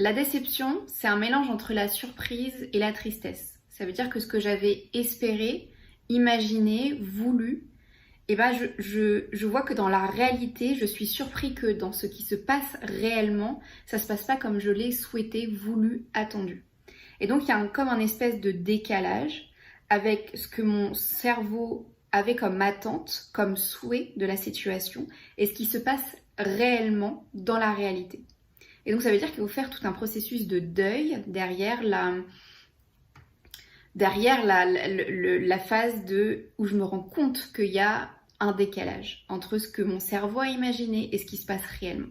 La déception, c'est un mélange entre la surprise et la tristesse. Ça veut dire que ce que j'avais espéré, imaginé, voulu, et ben je vois que dans la réalité, je suis surpris que dans ce qui se passe réellement, ça se passe pas comme je l'ai souhaité, voulu, attendu. Et donc il y a comme un espèce de décalage avec ce que mon cerveau avait comme attente, comme souhait de la situation, et ce qui se passe réellement dans la réalité. Et donc ça veut dire qu'il faut faire tout un processus de deuil derrière la phase où je me rends compte qu'il y a un décalage entre ce que mon cerveau a imaginé et ce qui se passe réellement.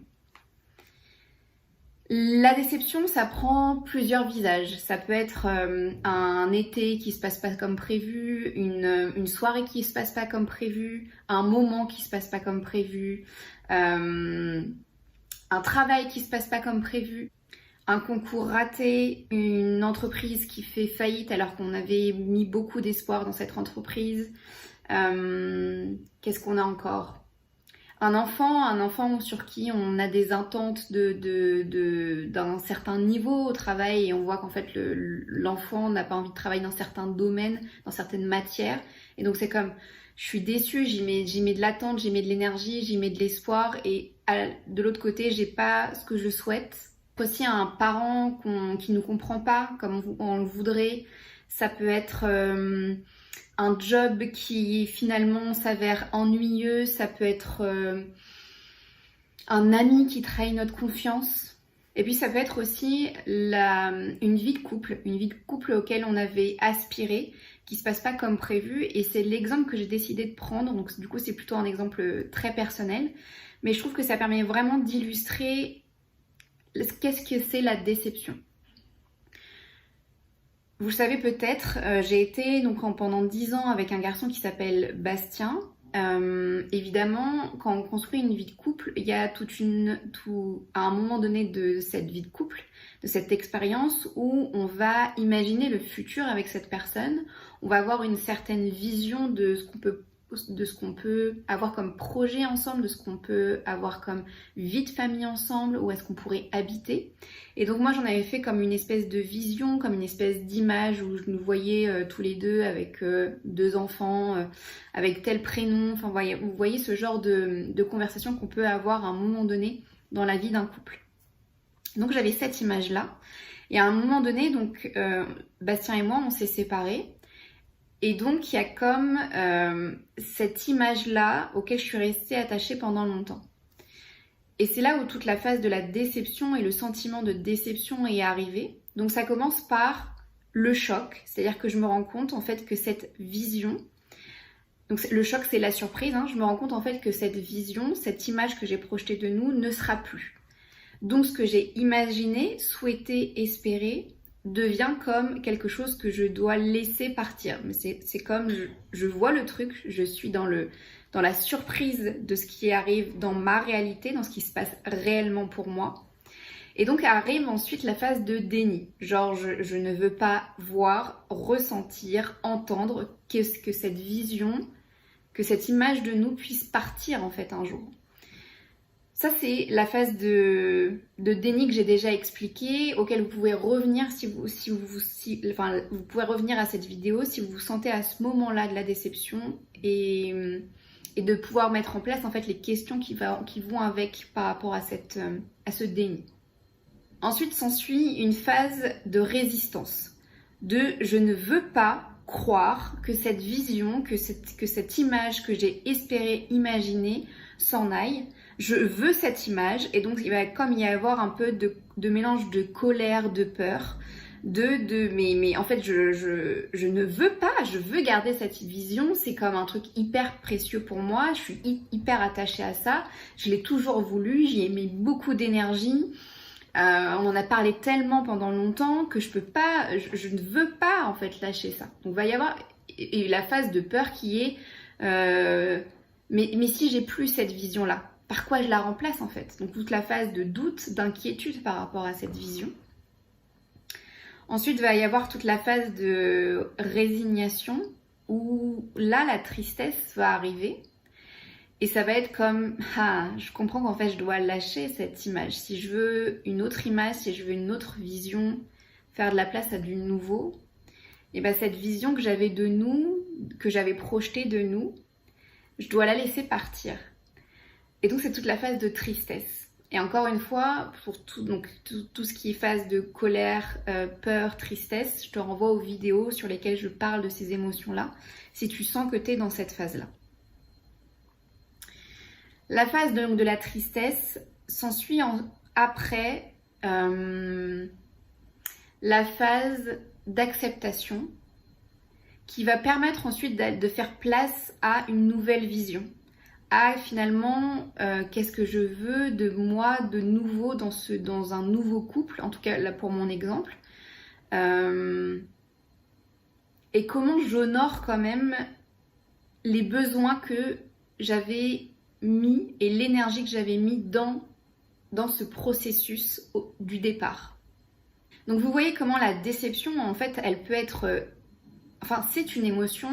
La déception, ça prend plusieurs visages. Ça peut être un été qui se passe pas comme prévu, une soirée qui se passe pas comme prévu, un moment qui se passe pas comme prévu, un travail qui se passe pas comme prévu, un concours raté, une entreprise qui fait faillite alors qu'on avait mis beaucoup d'espoir dans cette entreprise. Qu'est-ce qu'on a encore ? Un enfant sur qui on a des attentes d'un certain niveau au travail et on voit qu'en fait l'enfant n'a pas envie de travailler dans certains domaines, dans certaines matières. Et donc c'est comme, je suis déçue, j'y mets de l'attente, j'y mets de l'énergie, j'y mets de l'espoir et de l'autre côté, j'ai pas ce que je souhaite. Aussi un parent qui ne comprend pas comme on le voudrait. Ça peut être un job qui finalement s'avère ennuyeux, ça peut être un ami qui trahit notre confiance. Et puis ça peut être aussi une vie de couple auquel on avait aspiré, qui se passe pas comme prévu. Et c'est l'exemple que j'ai décidé de prendre, donc du coup c'est plutôt un exemple très personnel. Mais je trouve que ça permet vraiment d'illustrer qu'est-ce que c'est la déception. Vous le savez peut-être, j'ai été donc pendant 10 ans avec un garçon qui s'appelle Bastien. Évidemment, quand on construit une vie de couple, il y a à un moment donné de cette vie de couple, de cette expérience où on va imaginer le futur avec cette personne. On va avoir une certaine vision de ce qu'on peut avoir comme projet ensemble, de ce qu'on peut avoir comme vie de famille ensemble, où est-ce qu'on pourrait habiter. Et donc moi j'en avais fait comme une espèce de vision, comme une espèce d'image où je nous voyais tous les deux avec 2 enfants, avec tel prénom. Enfin vous voyez ce genre de conversation qu'on peut avoir à un moment donné dans la vie d'un couple. Donc j'avais cette image-là. Et à un moment donné, donc Bastien et moi on s'est séparés. Et donc, il y a comme cette image-là auquel je suis restée attachée pendant longtemps. Et c'est là où toute la phase de la déception et le sentiment de déception est arrivé. Donc, ça commence par le choc. C'est-à-dire que je me rends compte, en fait, que cette vision... Donc, le choc, c'est la surprise. Je me rends compte, en fait, que cette vision, cette image que j'ai projetée de nous ne sera plus. Donc, ce que j'ai imaginé, souhaité, espéré... devient comme quelque chose que je dois laisser partir. Mais c'est comme je vois le truc, je suis dans la surprise de ce qui arrive dans ma réalité, dans ce qui se passe réellement pour moi. Et donc arrive ensuite la phase de déni. Genre je ne veux pas voir, ressentir, entendre que cette vision, que cette image de nous puisse partir en fait un jour. Ça, c'est la phase de déni que j'ai déjà expliquée, auquel vous pouvez revenir vous pouvez revenir à cette vidéo si vous vous sentez à ce moment-là de la déception et de pouvoir mettre en place en fait les questions qui vont avec par rapport à ce déni. Ensuite s'ensuit une phase de résistance, je ne veux pas croire que cette vision, que cette image que j'ai espéré imaginer s'en aille. Je veux cette image et donc il va comme y avoir un peu de mélange de colère, de peur, mais en fait je ne veux pas, je veux garder cette vision, c'est comme un truc hyper précieux pour moi, je suis hyper attachée à ça, je l'ai toujours voulu, j'y ai mis beaucoup d'énergie, on en a parlé tellement pendant longtemps que je ne veux pas en fait lâcher ça. Donc il va y avoir la phase de peur qui est mais si j'ai plus cette vision là, par quoi je la remplace en fait? Donc toute la phase de doute, d'inquiétude par rapport à cette vision. Ensuite, il va y avoir toute la phase de résignation où là, la tristesse va arriver. Et ça va être comme, ah, je comprends qu'en fait je dois lâcher cette image. Si je veux une autre image, si je veux une autre vision, faire de la place à du nouveau, et ben cette vision que j'avais de nous, que j'avais projetée de nous, je dois la laisser partir. Et donc c'est toute la phase de tristesse. Et encore une fois, pour tout, donc, tout ce qui est phase de colère, peur, tristesse, je te renvoie aux vidéos sur lesquelles je parle de ces émotions-là, si tu sens que tu es dans cette phase-là. La phase de la tristesse s'ensuit après la phase d'acceptation qui va permettre ensuite de faire place à une nouvelle vision. À finalement, qu'est-ce que je veux de moi de nouveau dans un nouveau couple, en tout cas là pour mon exemple. Et comment j'honore quand même les besoins que j'avais mis et l'énergie que j'avais mis dans ce processus du départ. Donc vous voyez comment la déception, en fait, elle peut être... Enfin, c'est une émotion,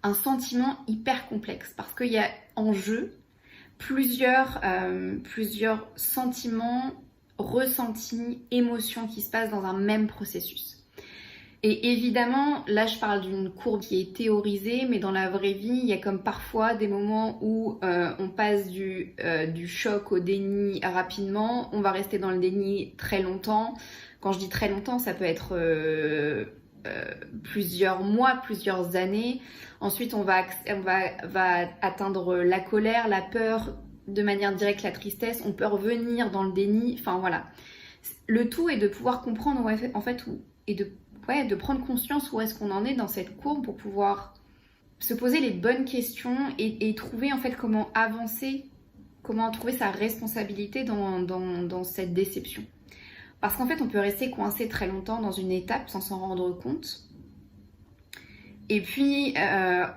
un sentiment hyper complexe parce qu'il y a en jeu plusieurs sentiments, ressentis, émotions qui se passent dans un même processus. Et évidemment, là je parle d'une courbe qui est théorisée, mais dans la vraie vie, il y a comme parfois des moments où on passe du choc au déni rapidement, on va rester dans le déni très longtemps. Quand je dis très longtemps, ça peut être plusieurs mois, plusieurs années. Ensuite, on va atteindre la colère, la peur, de manière directe la tristesse. On peut revenir dans le déni. Enfin voilà. Le tout est de pouvoir comprendre en fait et de prendre conscience où est-ce qu'on en est dans cette courbe pour pouvoir se poser les bonnes questions et trouver en fait comment avancer, comment trouver sa responsabilité dans cette déception. Parce qu'en fait, on peut rester coincé très longtemps dans une étape sans s'en rendre compte. Et puis,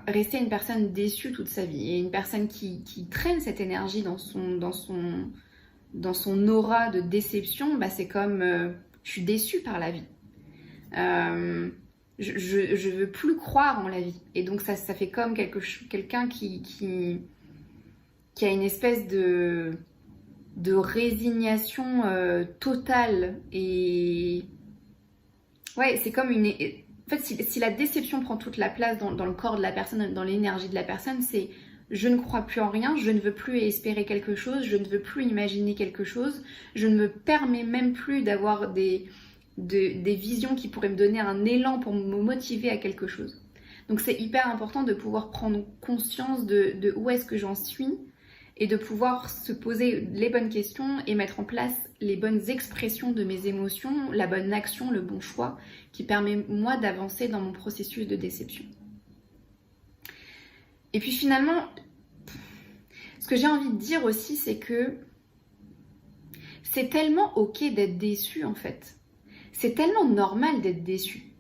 rester une personne déçue toute sa vie. Et une personne qui traîne cette énergie dans son aura de déception, bah, c'est comme je suis déçue par la vie. Je veux plus croire en la vie. Et donc, ça fait comme quelqu'un qui a une espèce de résignation totale. Et ouais, c'est comme une... En fait, si la déception prend toute la place dans le corps de la personne, dans l'énergie de la personne, c'est je ne crois plus en rien, je ne veux plus espérer quelque chose, je ne veux plus imaginer quelque chose, je ne me permets même plus d'avoir des visions qui pourraient me donner un élan pour me motiver à quelque chose. Donc c'est hyper important de pouvoir prendre conscience de où est-ce que j'en suis et de pouvoir se poser les bonnes questions et mettre en place les bonnes expressions de mes émotions, la bonne action, le bon choix qui permet moi d'avancer dans mon processus de déception. Et puis finalement, ce que j'ai envie de dire aussi, c'est que c'est tellement ok d'être déçu en fait. C'est tellement normal d'être déçu.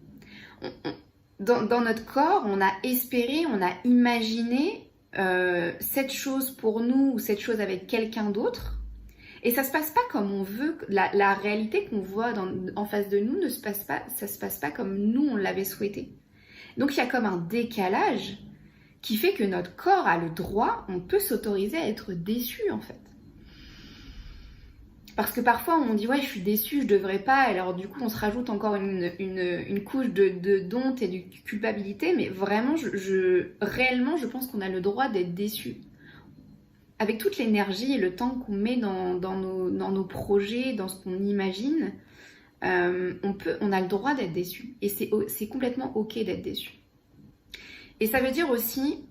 Dans notre corps, on a espéré, on a imaginé cette chose pour nous ou cette chose avec quelqu'un d'autre. Et ça se passe pas comme on veut. La réalité qu'on voit en face de nous ça se passe pas comme nous on l'avait souhaité. Donc il y a comme un décalage qui fait que notre corps a le droit, on peut s'autoriser à être déçu en fait. Parce que parfois on dit ouais je suis déçue, je devrais pas, alors du coup on se rajoute encore une couche de honte et de culpabilité, mais vraiment réellement je pense qu'on a le droit d'être déçu. Avec toute l'énergie et le temps qu'on met dans nos projets, dans ce qu'on imagine, on a le droit d'être déçu. Et c'est complètement ok d'être déçu. Et ça veut dire aussi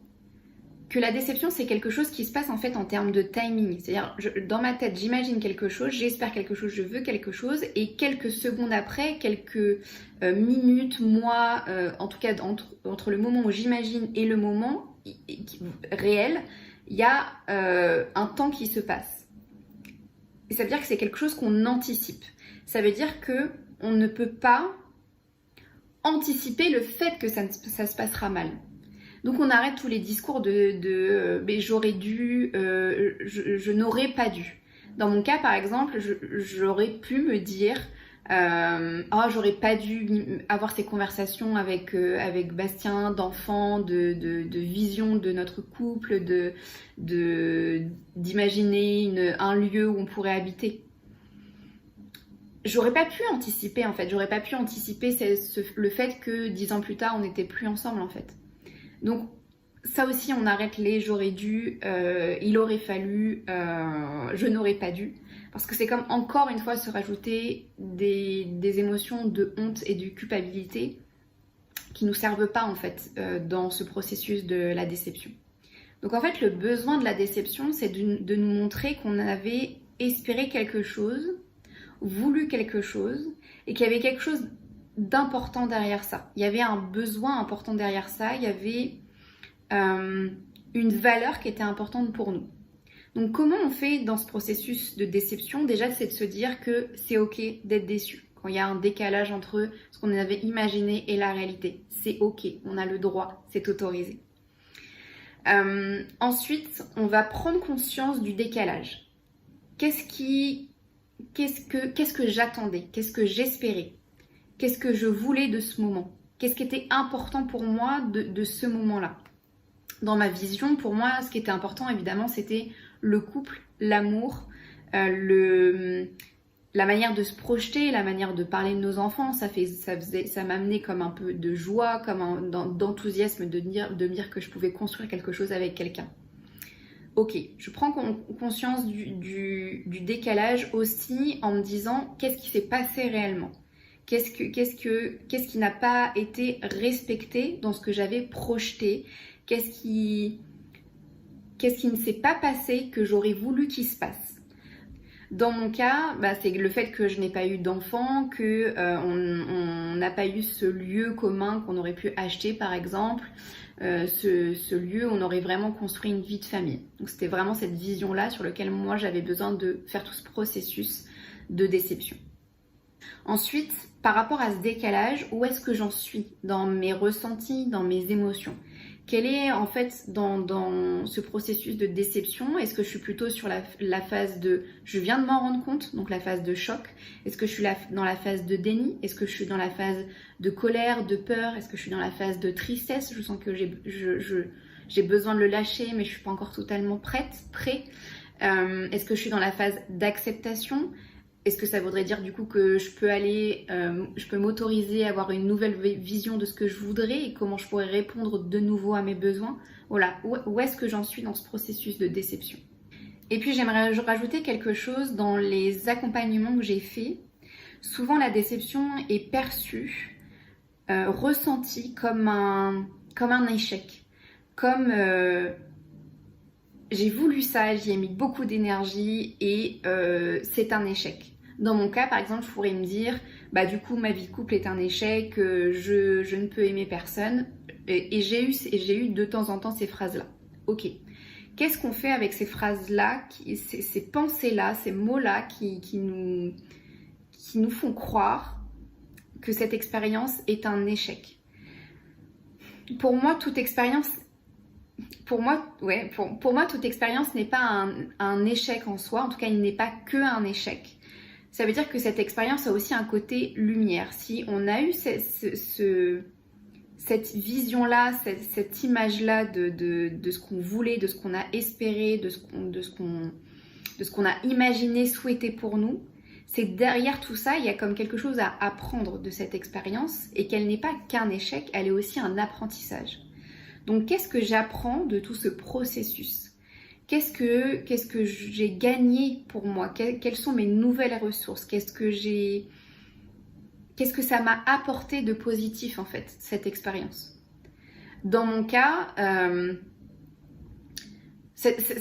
que la déception, c'est quelque chose qui se passe en fait en termes de timing. C'est-à-dire, dans ma tête, j'imagine quelque chose, j'espère quelque chose, je veux quelque chose, et quelques secondes après, quelques minutes, mois, en tout cas entre le moment où j'imagine et le moment réel, il y a un temps qui se passe. Et ça veut dire que c'est quelque chose qu'on anticipe. Ça veut dire qu'on ne peut pas anticiper le fait que ça se passera mal. Donc on arrête tous les discours mais j'aurais dû, je n'aurais pas dû. Dans mon cas par exemple, j'aurais pu me dire Oh, j'aurais pas dû avoir ces conversations avec Bastien, d'enfants, de vision de notre couple, d'imaginer un lieu où on pourrait habiter. J'aurais pas pu anticiper en fait, j'aurais pas pu anticiper le fait que 10 ans plus tard on n'était plus ensemble en fait. Donc ça aussi on arrête les j'aurais dû, il aurait fallu, je n'aurais pas dû. Parce que c'est comme encore une fois se rajouter des émotions de honte et de culpabilité qui nous servent pas en fait dans ce processus de la déception. Donc en fait le besoin de la déception c'est de nous montrer qu'on avait espéré quelque chose, voulu quelque chose et qu'il y avait quelque chose d'important derrière ça. Il y avait un besoin important derrière ça, il y avait une valeur qui était importante pour nous. Donc comment on fait dans ce processus de déception? Déjà c'est de se dire que c'est ok d'être déçu. Quand il y a un décalage entre ce qu'on avait imaginé et la réalité. C'est ok, on a le droit, c'est autorisé. Ensuite, on va prendre conscience du décalage. Qu'est-ce que j'attendais? Qu'est-ce que j'espérais? Qu'est-ce que je voulais de ce moment? Qu'est-ce qui était important pour moi de ce moment-là? Dans ma vision, pour moi, ce qui était important, évidemment, c'était le couple, l'amour, la manière de se projeter, la manière de parler de nos enfants. Ça m'amenait comme un peu de joie, comme d'enthousiasme de me dire que je pouvais construire quelque chose avec quelqu'un. Ok, je prends conscience du décalage aussi en me disant qu'est-ce qui s'est passé réellement? Qu'est-ce qui n'a pas été respecté dans ce que j'avais projeté? Qu'est-ce qui ne s'est pas passé que j'aurais voulu qu'il se passe? Dans mon cas, c'est le fait que je n'ai pas eu d'enfant, que on n'a pas eu ce lieu commun qu'on aurait pu acheter par exemple, ce lieu où on aurait vraiment construit une vie de famille. Donc c'était vraiment cette vision-là sur laquelle moi j'avais besoin de faire tout ce processus de déception. Ensuite, par rapport à ce décalage, où est-ce que j'en suis dans mes ressentis, dans mes émotions? Quel est en fait dans ce processus de déception? Est-ce que je suis plutôt sur la phase de je viens de m'en rendre compte, donc la phase de choc? Est-ce que je suis dans la phase de déni? Est-ce que je suis dans la phase de colère, de peur? Est-ce que je suis dans la phase de tristesse? Je sens que j'ai besoin de le lâcher mais je suis pas encore totalement prêt. Est-ce que je suis dans la phase d'acceptation? Est-ce que ça voudrait dire du coup que je peux m'autoriser à avoir une nouvelle vision de ce que je voudrais et comment je pourrais répondre de nouveau à mes besoins? Voilà, où est-ce que j'en suis dans ce processus de déception? Et puis j'aimerais rajouter quelque chose dans les accompagnements que j'ai faits. Souvent la déception est perçue, ressentie comme un échec. Comme j'ai voulu ça, j'y ai mis beaucoup d'énergie et c'est un échec. Dans mon cas, par exemple, je pourrais me dire, du coup, ma vie de couple est un échec, je ne peux aimer personne. Et j'ai eu de temps en temps ces phrases-là. Ok. Qu'est-ce qu'on fait avec ces phrases-là, ces pensées-là, ces mots-là qui nous font croire que cette expérience est un échec? Pour moi, toute expérience toute expérience n'est pas un échec en soi. En tout cas, il n'est pas que un échec. Ça veut dire que cette expérience a aussi un côté lumière. Si on a eu cette vision-là, cette image-là de ce qu'on voulait, de ce qu'on a espéré, de ce qu'on a imaginé, souhaité pour nous, c'est derrière tout ça, il y a comme quelque chose à apprendre de cette expérience et qu'elle n'est pas qu'un échec, elle est aussi un apprentissage. Donc, qu'est-ce que j'apprends de tout ce processus? Qu'est-ce que j'ai gagné pour moi? Quelles sont mes nouvelles ressources? Qu'est-ce que ça m'a apporté de positif, en fait, cette expérience? Dans mon cas, cette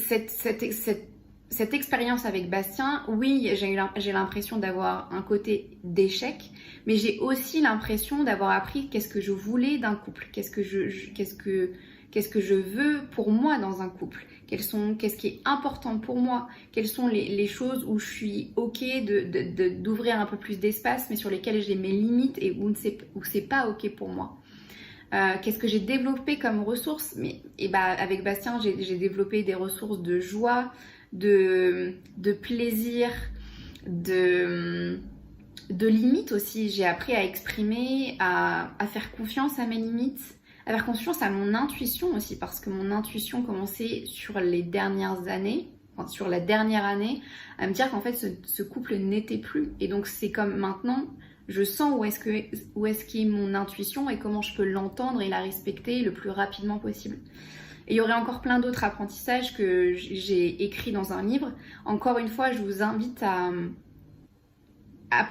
expérience avec Bastien, oui, j'ai l'impression d'avoir un côté d'échec, mais j'ai aussi l'impression d'avoir appris qu'est-ce que je voulais d'un couple, qu'est-ce que je veux pour moi dans un couple, qu'est-ce qui est important pour moi, quelles sont les choses où je suis ok d'ouvrir un peu plus d'espace, mais sur lesquelles j'ai mes limites et où c'est pas ok pour moi. Qu'est-ce que j'ai développé comme ressources? Avec Bastien, j'ai développé des ressources de joie, de plaisir, de limites aussi. J'ai appris à exprimer, à faire confiance à mes limites, à faire confiance à mon intuition aussi, parce que mon intuition commençait sur les dernières années, enfin, sur la dernière année, à me dire qu'en fait ce couple n'était plus. Et donc c'est comme maintenant, je sens où est-ce qu'est mon intuition et comment je peux l'entendre et la respecter le plus rapidement possible. Et il y aurait encore plein d'autres apprentissages que j'ai écrits dans un livre. Encore une fois, je vous invite à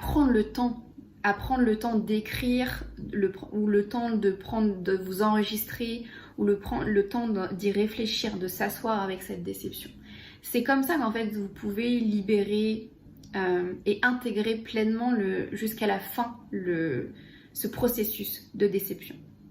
prendre le temps, à prendre le temps d'écrire, ou le temps de vous enregistrer, ou le temps d'y réfléchir, de s'asseoir avec cette déception. C'est comme ça qu'en fait vous pouvez libérer et intégrer pleinement jusqu'à la fin ce processus de déception.